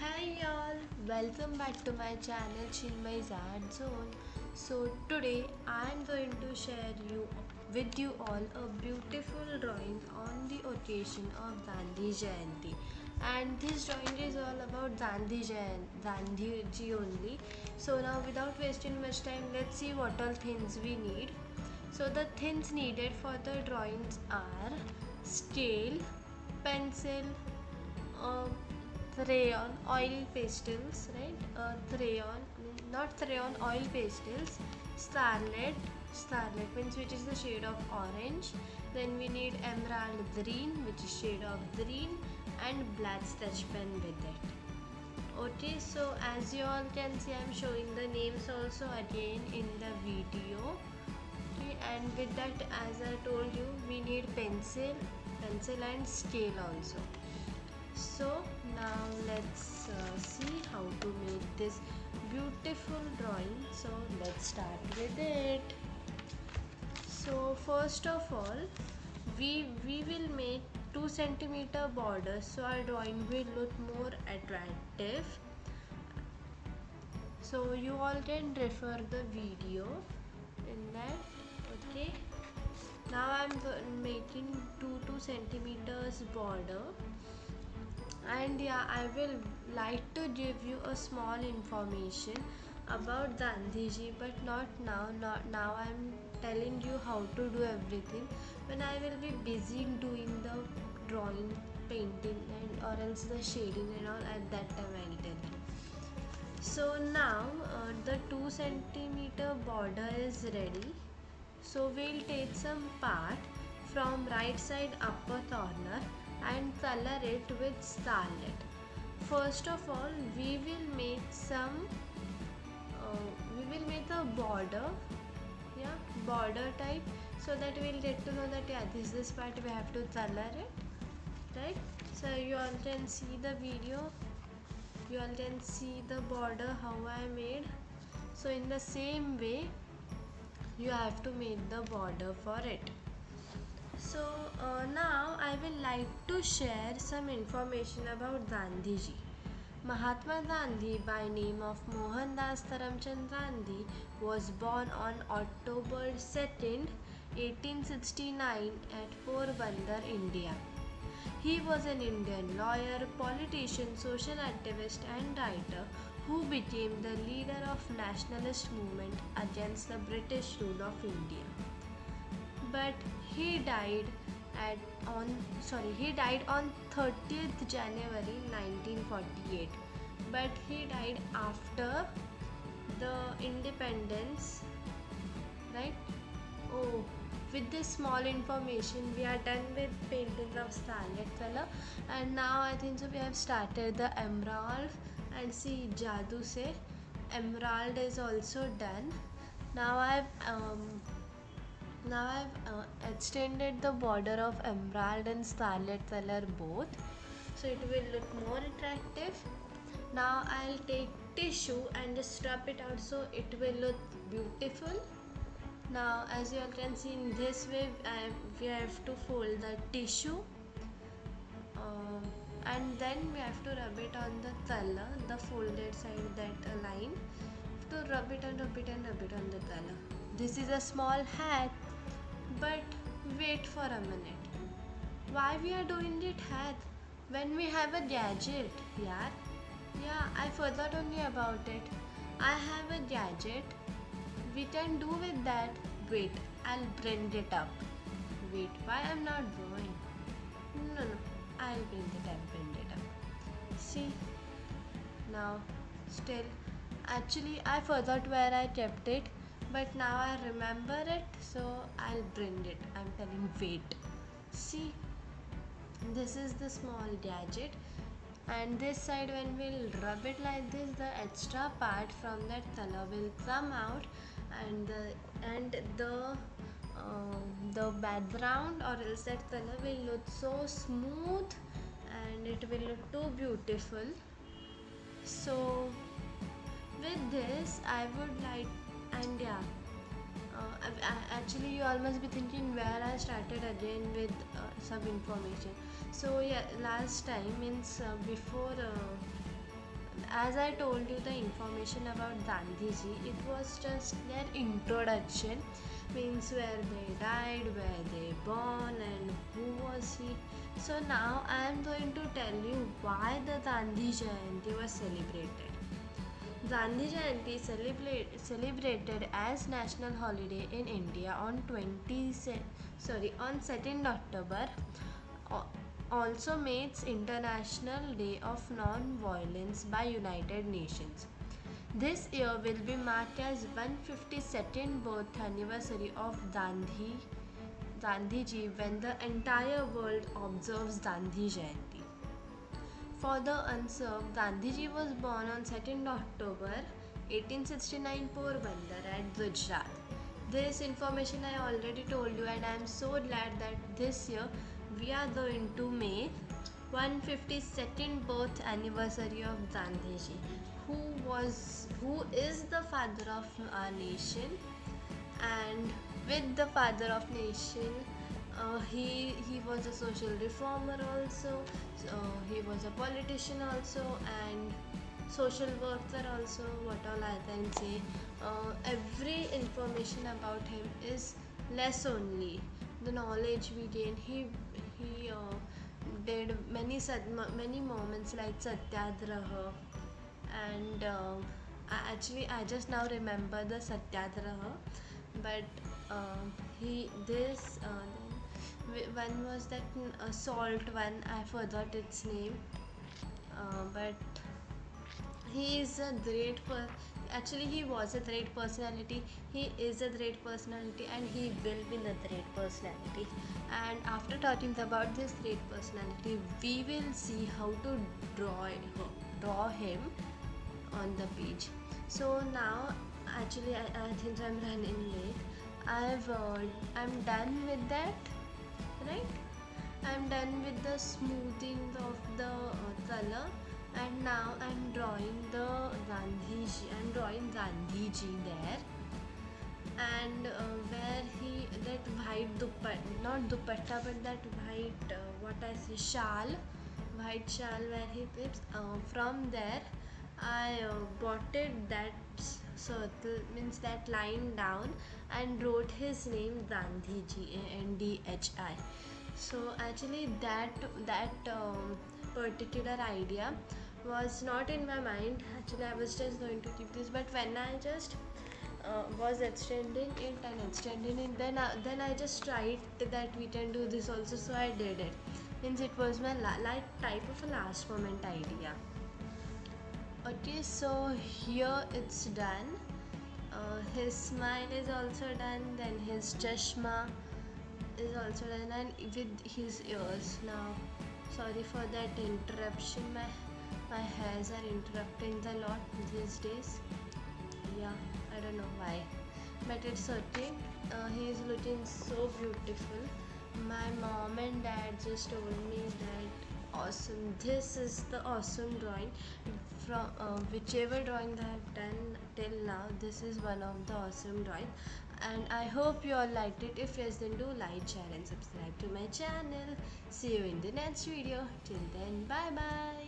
Hi y'all, welcome back to my channel Chinmay's Art Zone. So today I am going to share with you all a beautiful drawing on the occasion of Gandhi Jayanti. And this drawing is all about Gandhi ji only. So now without wasting much time, let's see what all things we need. So the things needed for the drawings are scale, pencil, uh, crayon, oil pastels, right? Crayon, not crayon, oil pastels, scarlet means which is the shade of orange. Then we need emerald green, which is shade of green, and black sketch pen with it. Okay, so as you all can see, I'm showing the names also again in the video. Okay, and with that, as I told you, we need pencil and scale also. So now let's see how to make this beautiful drawing. So let's start with it. So first of all, we will make 2 centimeter border, so our drawing will look more attractive. So you all can refer the video in that. Okay, now I'm making 2 centimeters border. And yeah, I will like to give you a small information about Gandhiji, but not now. Not now, I'm telling you how to do everything when I will be busy doing the drawing, painting, and or else the shading and all. At that time I'll tell you. So now the 2 centimeter border is ready. So we'll take some part from right side upper corner and color it with scarlet. First of all, we will make a border, yeah, border type, so that we'll get to know that yeah, this part we have to color it, right? So you all can see the video. You all can see the border how I made. So in the same way, you have to make the border for it. So now I will like to share some information about Gandhiji. Mahatma Gandhi, by name of Mohandas Karamchand Gandhi, was born on October 2nd, 1869 at Porbandar, India. He was an Indian lawyer, politician, social activist and writer who became the leader of nationalist movement against the British rule of India. But he died on 30th January 1948. But he died after the independence, right? Oh, with this small information, we are done with painting of scarlet color, and now I think so we have started the emerald. And see, Jadoo se emerald is also done. Now I've extended the border of emerald and scarlet color both, so it will look more attractive. Now I'll take tissue and just rub it out so it will look beautiful. Now as you all can see, in this way we have to fold the tissue, uh, and then we have to rub it on the color, the folded side, that line. To rub it and rub it and rub it on the color. This is a small hat, but wait for a minute. Why we are doing it hat when we have a gadget? Yeah, I forgot only about it. I have a gadget. We can do with that. Wait, I'll blend it up. Wait, why I'm not drawing? No, I'll blend it up. See, now still, actually I forgot where I kept it, but now I remember it, so I'll blend it. I'm telling, wait. See, this is the small gadget, and this side when we'll rub it like this, the extra part from that color will come out, and the background or else that color will look so smooth, and it will look too beautiful. So with this I would like, and yeah, actually you all must be thinking where I started again with some information. So yeah, last time means before as I told you the information about Gandhiji, it was just their introduction, means where they died, where they born, and who was he. So now I am going to tell you why the Gandhi Jayanti was celebrated. Gandhi Jayanti celebrated as national holiday in India on 2nd October, also makes International Day of Non-Violence by United Nations. This year will be marked as 152nd birth anniversary of Gandhiji when the entire world observes Gandhi Jayanti. For the unserved, Gandhiji was born on 2nd October 1869 Porbandar at Gujarat. This information I already told you, and I am so glad that this year we are going to make 152nd birth anniversary of Gandhiji, who is the father of our nation. And with the father of nation, he was a social reformer also, so he was a politician also, and social worker also. What all I can say, every information about him is less only the knowledge we gain. He did many moments like satyagraha, and I just now remember the satyagraha, but he this then one was that salt one, I forgot its name, but he is a actually he was a great personality, he is a great personality, and he will be the great personality. And after talking about this great personality, we will see how to draw him on the page. So now, actually, I think I'm running late. I'm done with that, right? I'm done with the smoothing of the color, and now I'm drawing the Gandhiji. I'm drawing Gandhiji there, and where he that white dupatta, not dupatta, but that white what I say white shawl where he keeps. From there, I blotted that circle, means that line down, and wrote his name Gandhiji, Gandhi. So actually that particular idea was not in my mind. Actually, I was just going to keep this, but when I just was extending it, then I just tried that we can do this also, so I did it. Means it was my like type of a last moment idea. Okay, so here it's done. His smile is also done, then his chashma is also done, and with his ears. Now, sorry for that interruption, my hairs are interrupting a lot these days. Yeah, I don't know why, but it's okay. He is looking so beautiful. My mom and dad just told me that awesome, this is the awesome drawing. From whichever drawing I have done till now, this is one of the awesome drawing, and I hope you all liked it. If yes, then do like, share and subscribe to my channel. See you in the next video. Till then, bye bye.